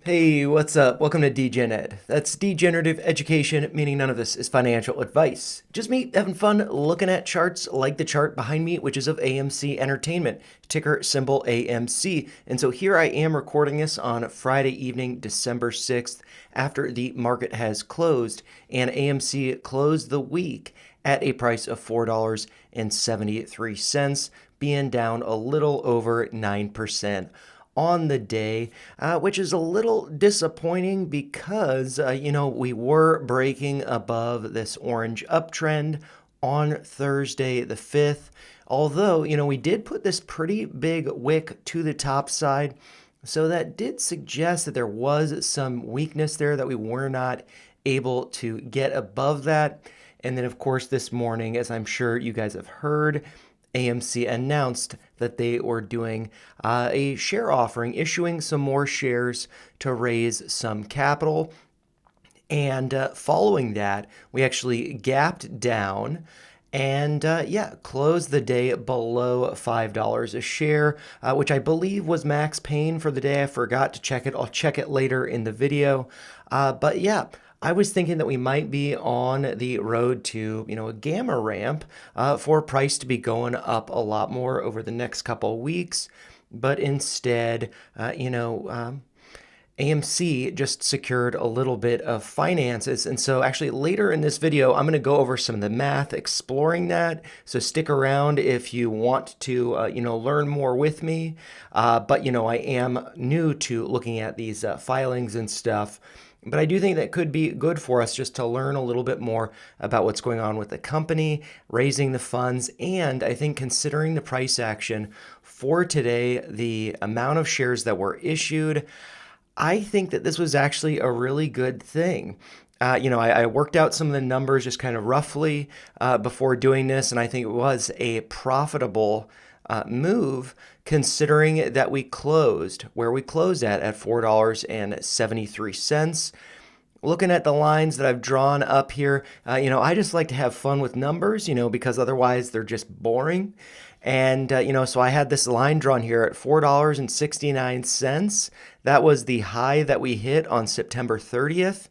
Hey, what's up? Welcome to Degen Ed. That's degenerative education, meaning none of this is financial advice. Just me having fun looking at charts like the chart behind me, which is of AMC Entertainment, ticker symbol AMC. And so here I am recording this on Friday evening, December 6th, after the market has closed, and AMC closed the week at a price of $4.73, being down a little over 9% on the day, which is a little disappointing because, we were breaking above this orange uptrend on Thursday the 5th. Although, we did put this pretty big wick to the top side. So that did suggest that there was some weakness there that we were not able to get above that. And then, of course, this morning, as I'm sure you guys have heard, AMC announced that they were doing a share offering, issuing some more shares to raise some capital. And following that, we actually gapped down and closed the day below $5 a share, which I believe was max pain for the day. I forgot to check it. I'll check it later in the video. But yeah, I was thinking that we might be on the road to, a gamma ramp for price to be going up a lot more over the next couple weeks. But instead, AMC just secured a little bit of finances. And so actually later in this video, I'm going to go over some of the math exploring that. So stick around if you want to, learn more with me. But I am new to looking at these filings and stuff. But I do think that could be good for us just to learn a little bit more about what's going on with the company, raising the funds, and I think considering the price action for today, the amount of shares that were issued, I think that this was actually a really good thing. I worked out some of the numbers just kind of roughly before doing this, and I think it was a profitable move considering that we closed where we closed at $4.73. Looking at the lines that I've drawn up here, I just like to have fun with numbers, because otherwise they're just boring. And, so I had this line drawn here at $4.69. That was the high that we hit on September 30th.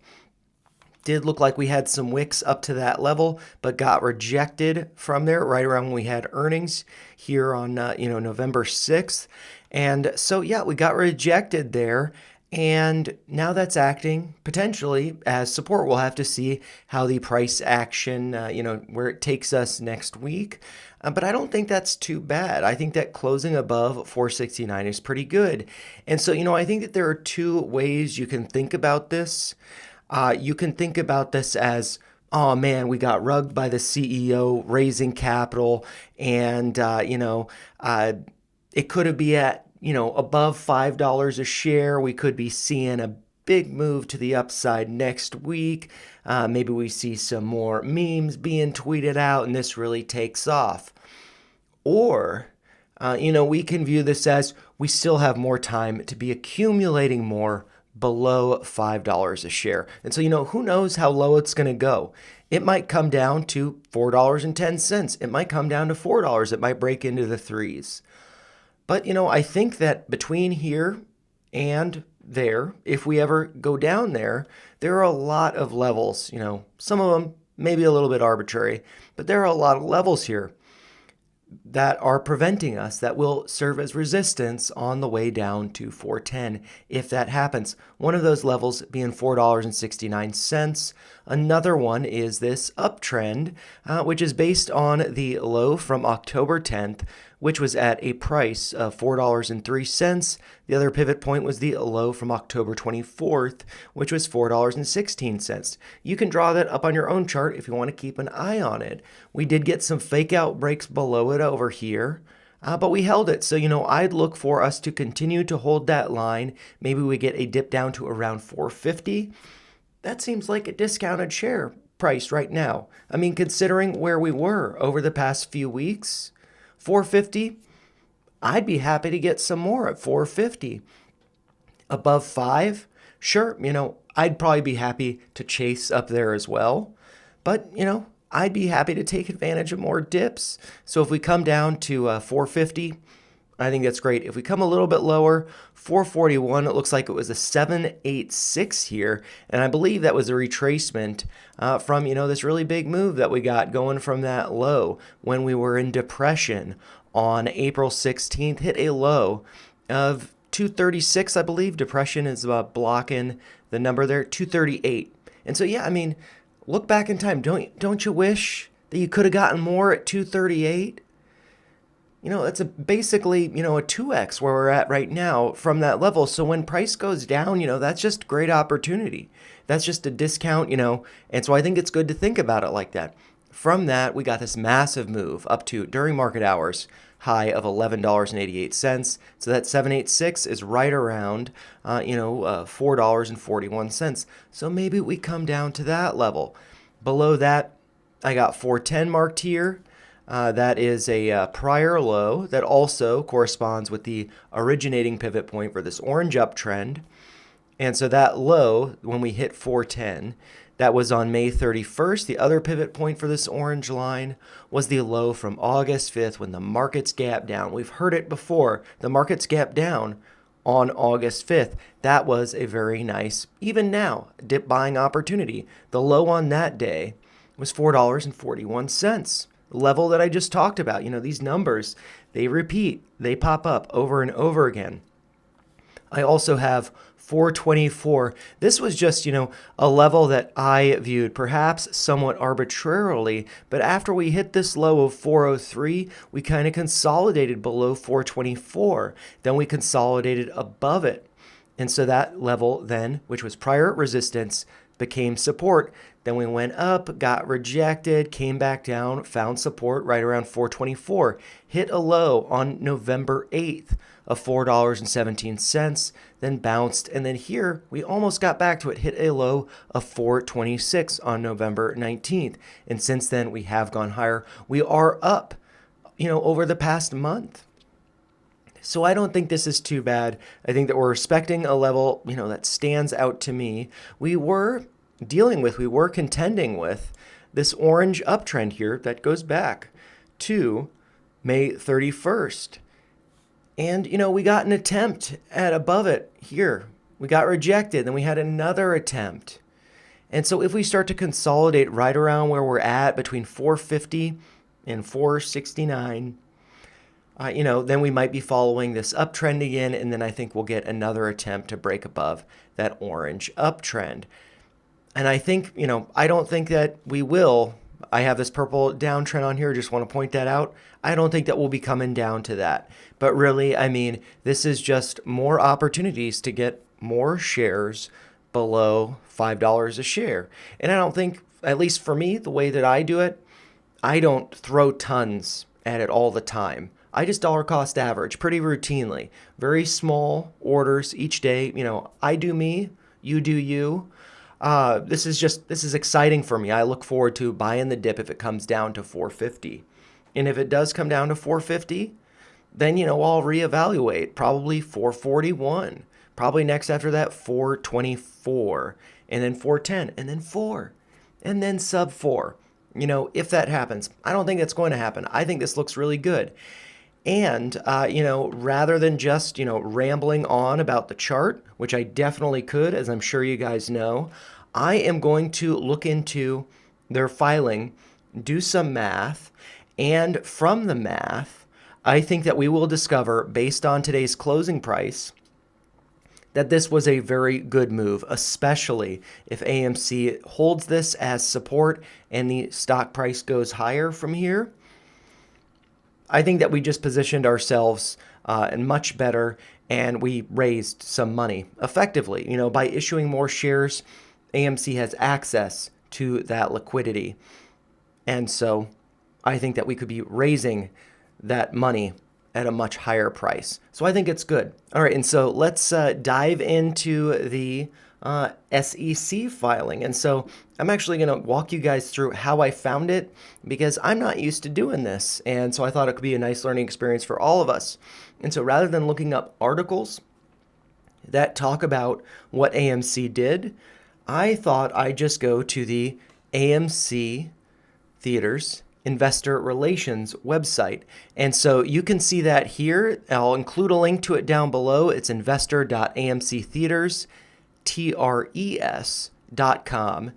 Did look like we had some wicks up to that level, but got rejected from there right around when we had earnings here on, November 6th. And so, yeah, we got rejected there. And now that's acting potentially as support. We'll have to see how the price action, where it takes us next week. But I don't think that's too bad. I think that closing above 469 is pretty good. And so, I think that there are two ways you can think about this. You can think about this as, oh man, we got rugged by the CEO raising capital, and it could be at above $5 a share. We could be seeing a big move to the upside next week. Maybe we see some more memes being tweeted out, and this really takes off. Or we can view this as we still have more time to be accumulating more below $5 a share. And so, who knows how low it's going to go. It might come down to $4.10. It might come down to $4. It might break into the threes. But, I think that between here and there, if we ever go down there, there are a lot of levels, some of them maybe a little bit arbitrary, but there are a lot of levels here that are preventing us, that will serve as resistance on the way down to 410 if that happens. One of those levels being $4.69. Another one is this uptrend, which is based on the low from October 10th, which was at a price of $4.03. The other pivot point was the low from October 24th, which was $4.16. You can draw that up on your own chart if you want to keep an eye on it. We did get some fake out breaks below it over here. But we held it. So, I'd look for us to continue to hold that line. Maybe we get a dip down to around 450. That seems like a discounted share price right now. I mean, considering where we were over the past few weeks, 450, I'd be happy to get some more at 450. Above 5, sure, I'd probably be happy to chase up there as well. But, I'd be happy to take advantage of more dips. So if we come down to 450, I think that's great. If we come a little bit lower, 441, it looks like it was a 786 here. And I believe that was a retracement from, this really big move that we got going from that low when we were in depression on April 16th, hit a low of 236, I believe. Depression is blocking the number there, 238. And so, yeah, I mean, look back in time. Don't you wish that you could have gotten more at 238? That's basically, a 2x where we're at right now from that level. So when price goes down, that's just great opportunity. That's just a discount, and so I think it's good to think about it like that. From that, we got this massive move up to, during market hours, high of $11.88. So that 786 is right around, $4.41. So maybe we come down to that level. Below that, I got 410 marked here. That is a prior low that also corresponds with the originating pivot point for this orange uptrend. And so that low, when we hit 410, that was on May 31st. The other pivot point for this orange line was the low from August 5th when the markets gapped down. We've heard it before. The markets gapped down on August 5th. That was a very nice, even now, dip buying opportunity. The low on that day was $4.41. The level that I just talked about. These numbers, they repeat, they pop up over and over again. I also have 424. This was just, a level that I viewed perhaps somewhat arbitrarily, but after we hit this low of 403, we kind of consolidated below 424. Then we consolidated above it. And so that level then, which was prior resistance, became support. Then we went up, got rejected, came back down, found support right around 424, hit a low on November 8th of $4.17, then bounced. And then here we almost got back to it, hit a low of 426 on November 19th. And since then we have gone higher. We are up, over the past month. So I don't think this is too bad. I think that we're respecting a level, that stands out to me. We were contending with this orange uptrend here that goes back to May 31st. And, we got an attempt at above it here. We got rejected. Then we had another attempt. And so if we start to consolidate right around where we're at between 450 and 469, then we might be following this uptrend again, and then I think we'll get another attempt to break above that orange uptrend. And I think, I don't think that we will. I have this purple downtrend on here. Just want to point that out. I don't think that we'll be coming down to that. But really, this is just more opportunities to get more shares below $5 a share. And I don't think, at least for me, the way that I do it, I don't throw tons at it all the time. I just dollar cost average pretty routinely. Very small orders each day. I do me, you do you. This is exciting for me. I look forward to buying the dip if it comes down to 450. And if it does come down to 450, then, I'll reevaluate. Probably 441. Probably next after that, 424. And then 410. And then 4. And then sub 4. If that happens. I don't think that's going to happen. I think this looks really good. And, rather than just, rambling on about the chart, which I definitely could, as I'm sure you guys know, I am going to look into their filing, do some math, and from the math, I think that we will discover, based on today's closing price, that this was a very good move, especially if AMC holds this as support and the stock price goes higher from here. I think that we just positioned ourselves and much better, and we raised some money effectively. By issuing more shares, AMC has access to that liquidity. And so I think that we could be raising that money at a much higher price. So I think it's good. All right, and so let's dive into the SEC filing. And so I'm actually going to walk you guys through how I found it, because I'm not used to doing this. And so I thought it could be a nice learning experience for all of us. And so rather than looking up articles that talk about what AMC did, I thought I'd just go to the AMC Theaters investor relations website. And so you can see that here. I'll include a link to it down below. It's investor.amctheaters.com.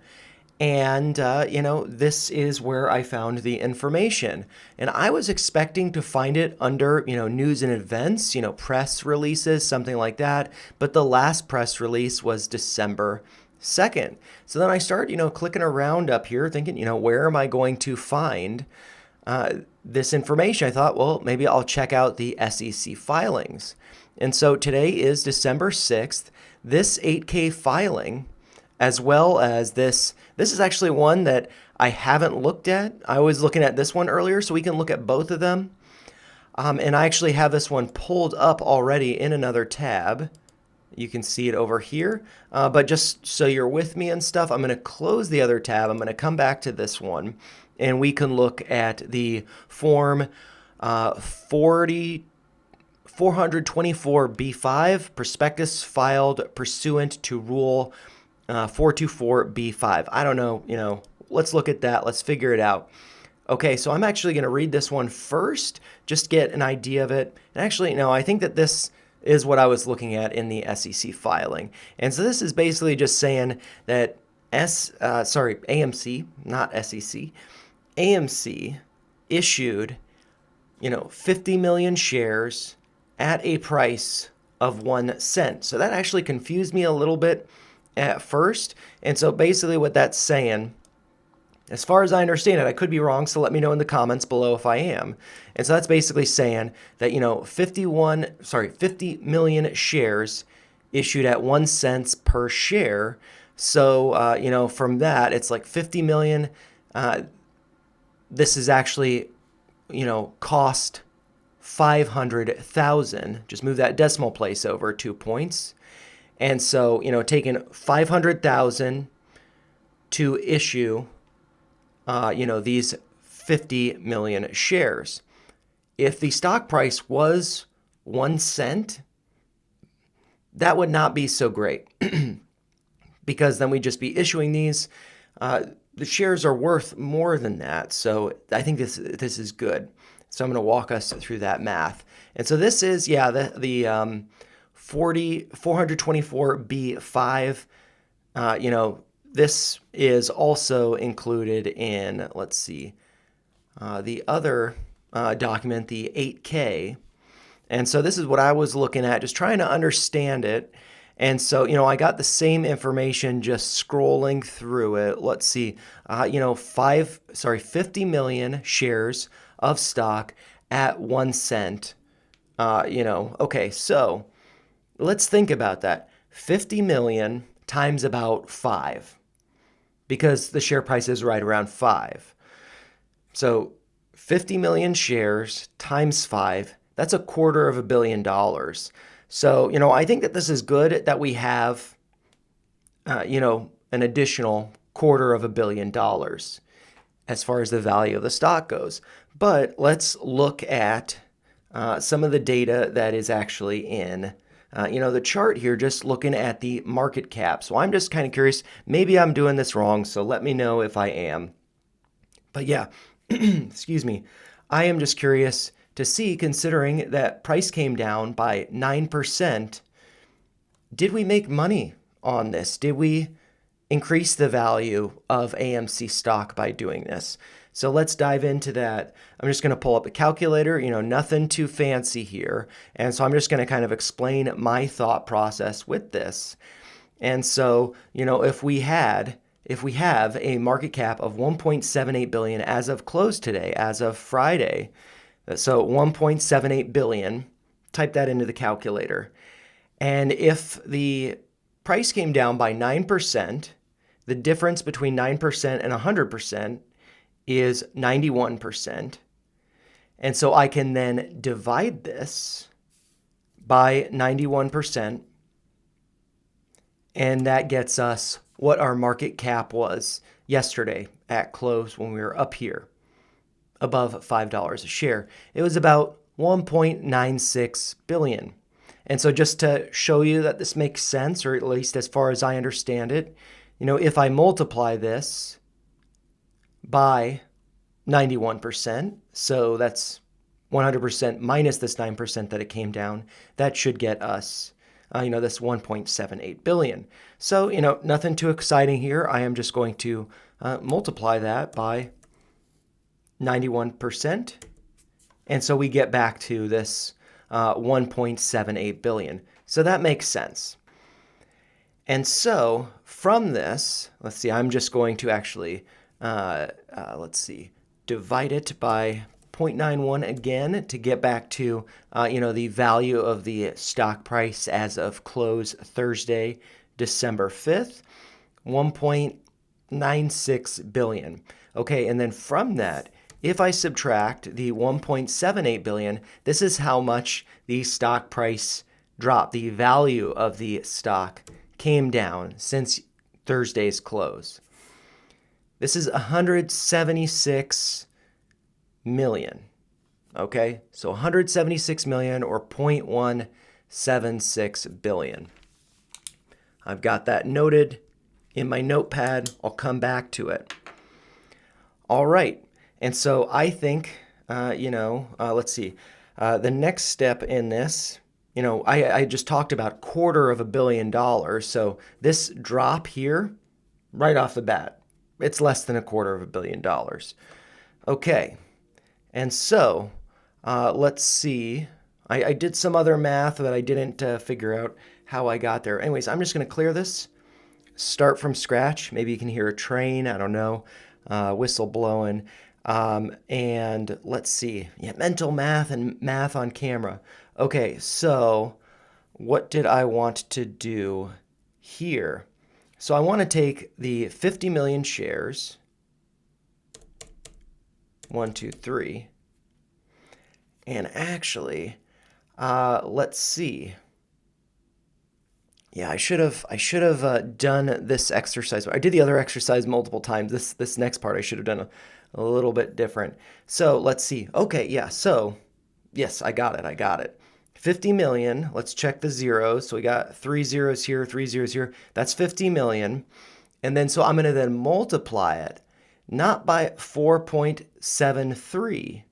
And, this is where I found the information. And I was expecting to find it under, news and events, press releases, something like that. But the last press release was December 2nd. So then I start, clicking around up here thinking, where am I going to find this information? I thought, well, maybe I'll check out the SEC filings. And so today is December 6th. This 8K filing, as well as this is actually one that I haven't looked at. I was looking at this one earlier, so we can look at both of them. And I actually have this one pulled up already in another tab. You can see it over here. But just so you're with me and stuff, I'm going to close the other tab. I'm going to come back to this one, and we can look at the Form 424B5 prospectus filed pursuant to Rule 424B5. I don't know, let's look at that. Let's figure it out. Okay, so I'm actually going to read this one first, just get an idea of it. And actually, no, I think that this is what I was looking at in the SEC filing. And so this is basically just saying that AMC, not SEC, AMC issued, 50 million shares at a price of 1 cent. So that actually confused me a little bit at first. And so basically what that's saying, as far as I understand it, I could be wrong, so let me know in the comments below if I am. And so that's basically saying that, 50 million shares issued at 1 cent per share. So, from that, it's like 50 million. This is actually, cost 500,000. Just move that decimal place over 2 points. And so, taking 500,000 to issue, these 50 million shares. If the stock price was 1 cent, that would not be so great because then we'd just be issuing these. The shares are worth more than that. So I think this is good. So I'm going to walk us through that math. And so this is, the 424B5, this is also included in, let's see, the other document, the 8K. And so this is what I was looking at, just trying to understand it. And so, I got the same information just scrolling through it. Let's see, 50 million shares of stock at 1 cent. Okay, so let's think about that. 50 million times about 5, because the share price is right around 5. So 50 million shares times 5, that's $250 million. So, I think that this is good that we have, an additional $250 million as far as the value of the stock goes. But let's look at some of the data that is actually in the chart here, just looking at the market cap. So I'm just kind of curious, maybe I'm doing this wrong, so let me know if I am. But yeah, excuse me, I am just curious to see, considering that price came down by 9%, did we make money on this? Did we increase the value of AMC stock by doing this? So let's dive into that. I'm just going to pull up a calculator, nothing too fancy here. And so I'm just going to kind of explain my thought process with this. And so, if we have a market cap of 1.78 billion as of close today, as of Friday, so 1.78 billion, type that into the calculator. And if the price came down by 9%, the difference between 9% and 100% is 91%. And so I can then divide this by 91%, and that gets us what our market cap was yesterday at close when we were up here above $5 a share. It was about 1.96 billion. And so just to show you that this makes sense, or at least as far as I understand it, if I multiply this by 91%. So that's 100% minus this 9% that it came down. That should get us, this 1.78 billion. So, nothing too exciting here. I am just going to multiply that by 91%. And so we get back to this 1.78 billion. So that makes sense. And so from this, let's see, I'm just going to actually, divide it by 0.91 again to get back to, the value of the stock price as of close Thursday, December 5th, 1.96 billion. Okay, and then from that, if I subtract the 1.78 billion, this is how much the stock price dropped. The value of the stock came down since Thursday's close. This is 176 million. Okay, so 176 million or 0.176 billion. I've got that noted in my notepad. I'll come back to it. All right. And so I think, let's see, the next step in this, I just talked about $250 million. So this drop here, right off the bat, it's less than $250 million. Okay. And so let's see. I did some other math, but I didn't figure out how I got there. Anyways, I'm just going to clear this, start from scratch. Maybe you can hear a train. I don't know. Whistle blowing. And let's see. Yeah, mental math and math on camera. Okay, so what did I want to do here? So I want to take the 50 million shares. 1, 2, 3. And actually, let's see. Yeah, I should have done this exercise. I did the other exercise multiple times. This next part I should have done a little bit different. So let's see. Okay, yeah. So yes, I got it. 50 million. Let's check the zeros. So we got 3 zeros here, 3 zeros here. That's 50 million. And then so I'm going to then multiply it not by 4.73,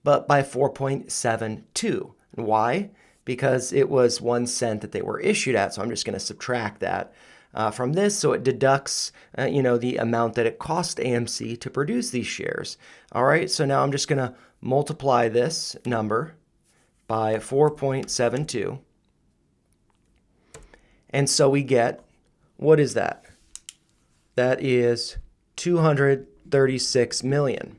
but by 4.72. And why? Because it was 1 cent that they were issued at. So I'm just going to subtract that from this. So it deducts, the amount that it cost AMC to produce these shares. All right. So now I'm just going to multiply this number by 4.72. And so we get, what is that? That is 236 million.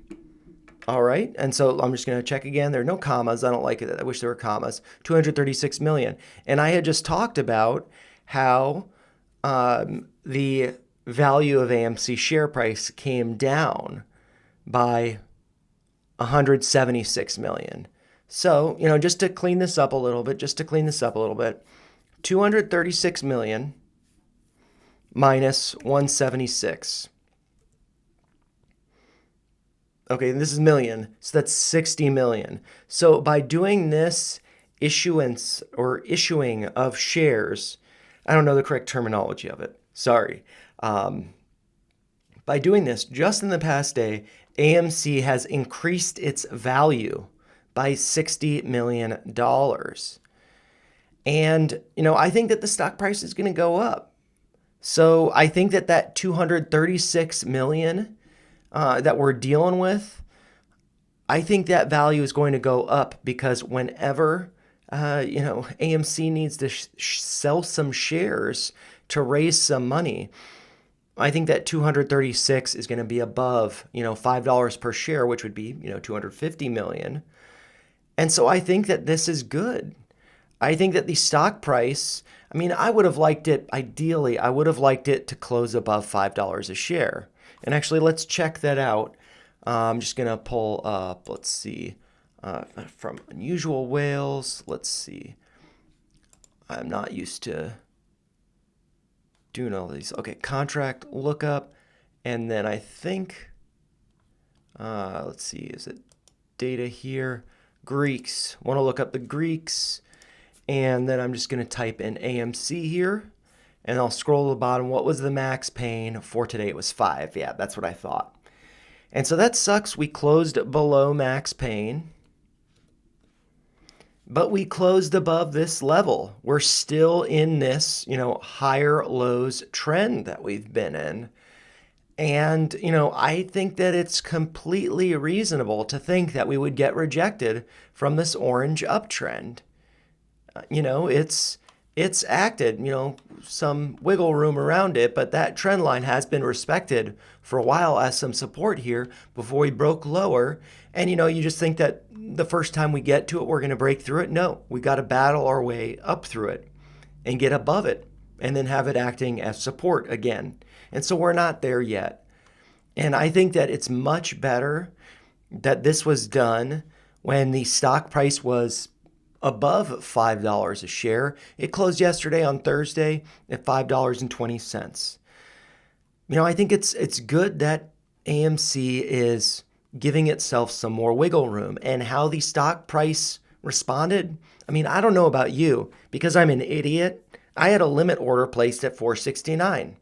All right, and so I'm just going to check again. There are no commas. I don't like it. I wish there were commas. 236 million. And I had just talked about how the value of AMC share price came down by 176 million. So, just to clean this up a little bit, 236 million minus 176. Okay, this is million, so that's 60 million. So by doing this issuance or issuing of shares, I don't know the correct terminology of it, sorry. By doing this, just in the past day, AMC has increased its value by $60 million. And, I think that the stock price is going to go up. So I think that 236 million that we're dealing with, I think that value is going to go up because whenever, AMC needs to sell some shares to raise some money, I think that 236 is going to be above, $5 per share, which would be, 250 million. And so I think that this is good. I think that the stock price, I would have liked it, ideally, I would have liked it to close above $5 a share. And actually, let's check that out. I'm just going to pull up, let's see, from Unusual Whales. Let's see. I'm not used to doing all these. Okay, contract lookup. And then I think, let's see, is it data here? Greeks. Want to look up the Greeks. And then I'm just going to type in AMC here. And I'll scroll to the bottom. What was the max pain for today? It was 5. Yeah, that's what I thought. And so that sucks. We closed below max pain, but we closed above this level. We're still in this, higher lows trend that we've been in. And, I think that it's completely reasonable to think that we would get rejected from this orange uptrend. It's acted, some wiggle room around it, but that trend line has been respected for a while as some support here before we broke lower. And you just think that the first time we get to it, we're going to break through it. No, we got to battle our way up through it and get above it and then have it acting as support again. And so we're not there yet. And I think that it's much better that this was done when the stock price was above $5 a share. It closed yesterday on Thursday at $5.20. I think it's good that AMC is giving itself some more wiggle room. And how the stock price responded, I don't know about you, because I'm an idiot. I had a limit order placed at $4.69.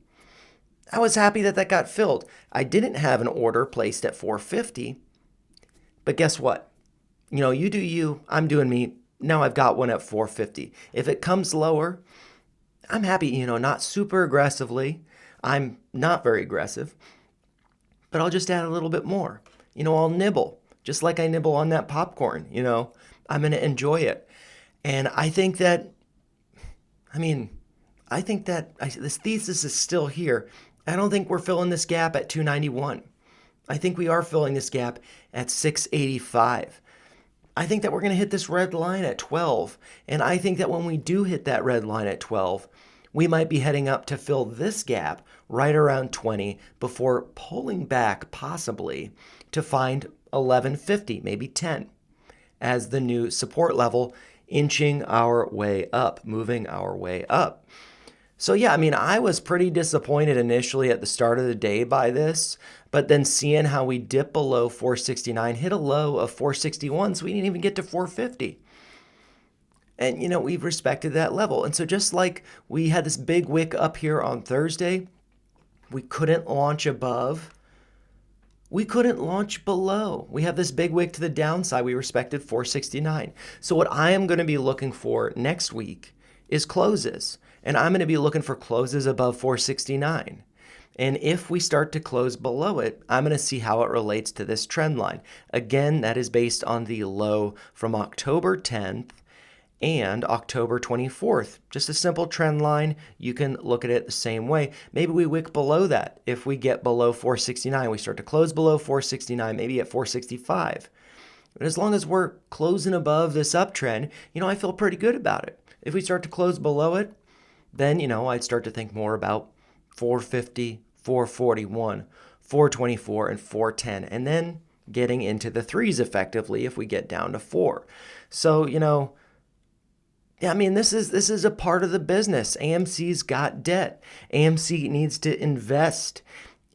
I was happy that got filled. I didn't have an order placed at $4.50. But guess what? You do you, I'm doing me. Now I've got one at $4.50. If it comes lower, I'm happy, not super aggressively. I'm not very aggressive, but I'll just add a little bit more. I'll nibble, just like I nibble on that popcorn. I'm going to enjoy it. And I think that, this thesis is still here. I don't think we're filling this gap at 291. I think we are filling this gap at 685. I think that we're going to hit this red line at 12. And I think that when we do hit that red line at 12, we might be heading up to fill this gap right around 20 before pulling back possibly to find 1150, maybe 10, as the new support level, inching our way up, moving our way up. So yeah, I was pretty disappointed initially at the start of the day by this, but then seeing how we dip below 469, hit a low of 461, so we didn't even get to 450. And, we've respected that level. And so just like we had this big wick up here on Thursday, we couldn't launch above. We couldn't launch below. We have this big wick to the downside. We respected 469. So what I am going to be looking for next week is closes. And I'm going to be looking for closes above 469. And if we start to close below it, I'm going to see how it relates to this trend line. Again, that is based on the low from October 10th and October 24th. Just a simple trend line. You can look at it the same way. Maybe we wick below that. If we get below 469, we start to close below 469, maybe at 465. But as long as we're closing above this uptrend, I feel pretty good about it. If we start to close below it, then, I'd start to think more about 450, 441, 424, and 410, and then getting into the threes effectively if we get down to 4. So, this is a part of the business. AMC's got debt. AMC needs to invest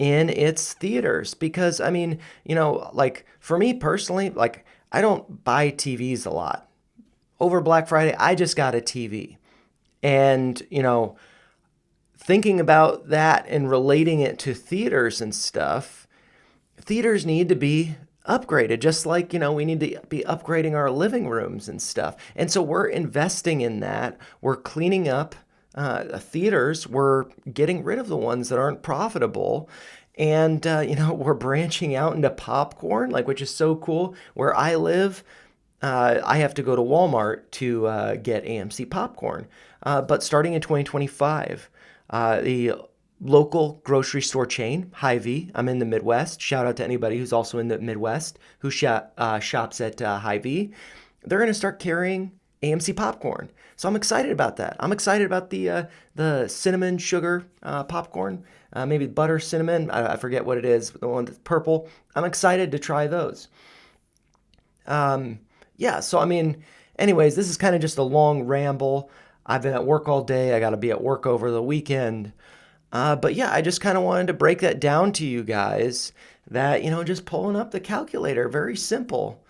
in its theaters because, for me personally, I don't buy TVs a lot. Over Black Friday, I just got a TV. And, thinking about that and relating it to theaters and stuff, theaters need to be upgraded, just like, we need to be upgrading our living rooms and stuff. And so we're investing in that. We're cleaning up theaters. We're getting rid of the ones that aren't profitable. And, we're branching out into popcorn, which is so cool. Where I live, I have to go to Walmart to get AMC popcorn. But starting in 2025, the local grocery store chain, Hy-Vee, I'm in the Midwest. Shout out to anybody who's also in the Midwest who shops at Hy-Vee. They're going to start carrying AMC popcorn. So I'm excited about that. I'm excited about the cinnamon sugar popcorn, maybe butter cinnamon. I forget what it is, the one that's purple. I'm excited to try those. So anyways, this is kind of just a long ramble. I've been at work all day. I got to be at work over the weekend. But yeah, I just kind of wanted to break that down to you guys that, just pulling up the calculator, very simple.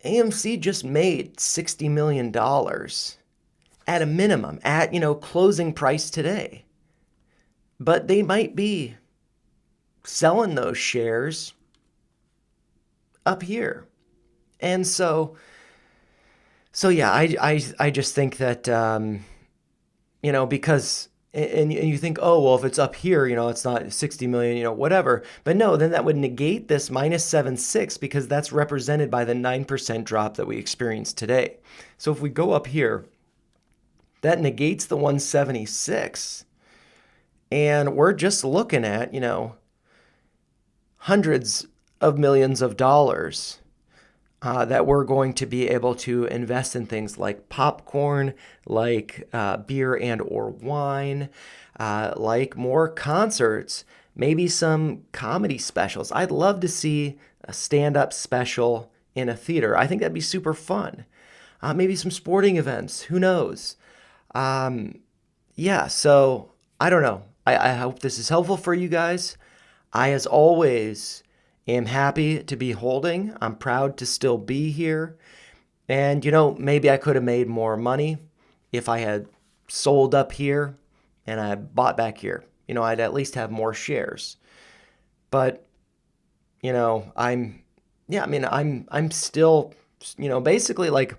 AMC just made $60 million at a minimum at, closing price today. But they might be selling those shares up here. And so yeah, I just think that, because, and you think, oh, well, if it's up here, it's not 60 million, whatever. But no, then that would negate this minus 7.6 because that's represented by the 9% drop that we experienced today. So if we go up here, that negates the 176. And we're just looking at, hundreds of millions of dollars that we're going to be able to invest in things like popcorn, like beer and or wine, like more concerts, maybe some comedy specials. I'd love to see a stand-up special in a theater. I think that'd be super fun. Maybe some sporting events. Who knows? Yeah, so I don't know. I hope this is helpful for you guys. I, as always, am happy to be holding. I'm proud to still be here. And, maybe I could have made more money if I had sold up here and I bought back here. I'd at least have more shares. But, I'm still, basically like,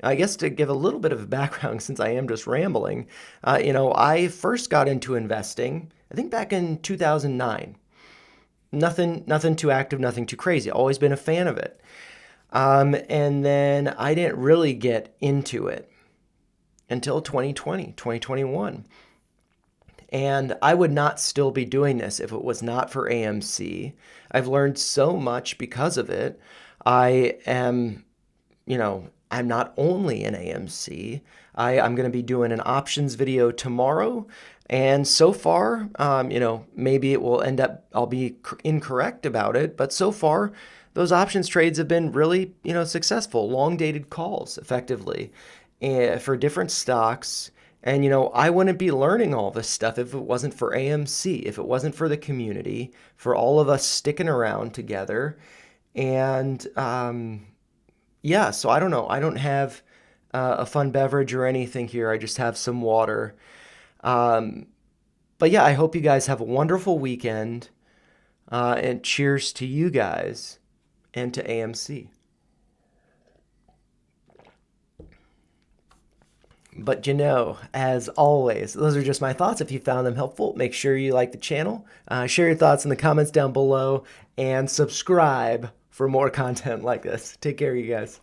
I guess to give a little bit of a background since I am just rambling, I first got into investing, I think back in 2009. Nothing too active, nothing too crazy. Always been a fan of it. And then I didn't really get into it until 2020, 2021. And I would not still be doing this if it was not for AMC. I've learned so much because of it. I am, I'm not only in AMC. I'm going to be doing an options video tomorrow. And so far, maybe it will end up, I'll be incorrect about it, but so far, those options trades have been really, successful, long dated calls effectively for different stocks. And, I wouldn't be learning all this stuff if it wasn't for AMC, if it wasn't for the community, for all of us sticking around together. And, yeah, so I don't know. I don't have a fun beverage or anything here. I just have some water. But yeah, I hope you guys have a wonderful weekend. And cheers to you guys and to AMC. But as always, those are just my thoughts. If you found them helpful, make sure you like the channel, share your thoughts in the comments down below, and subscribe for more content like this. Take care, you guys.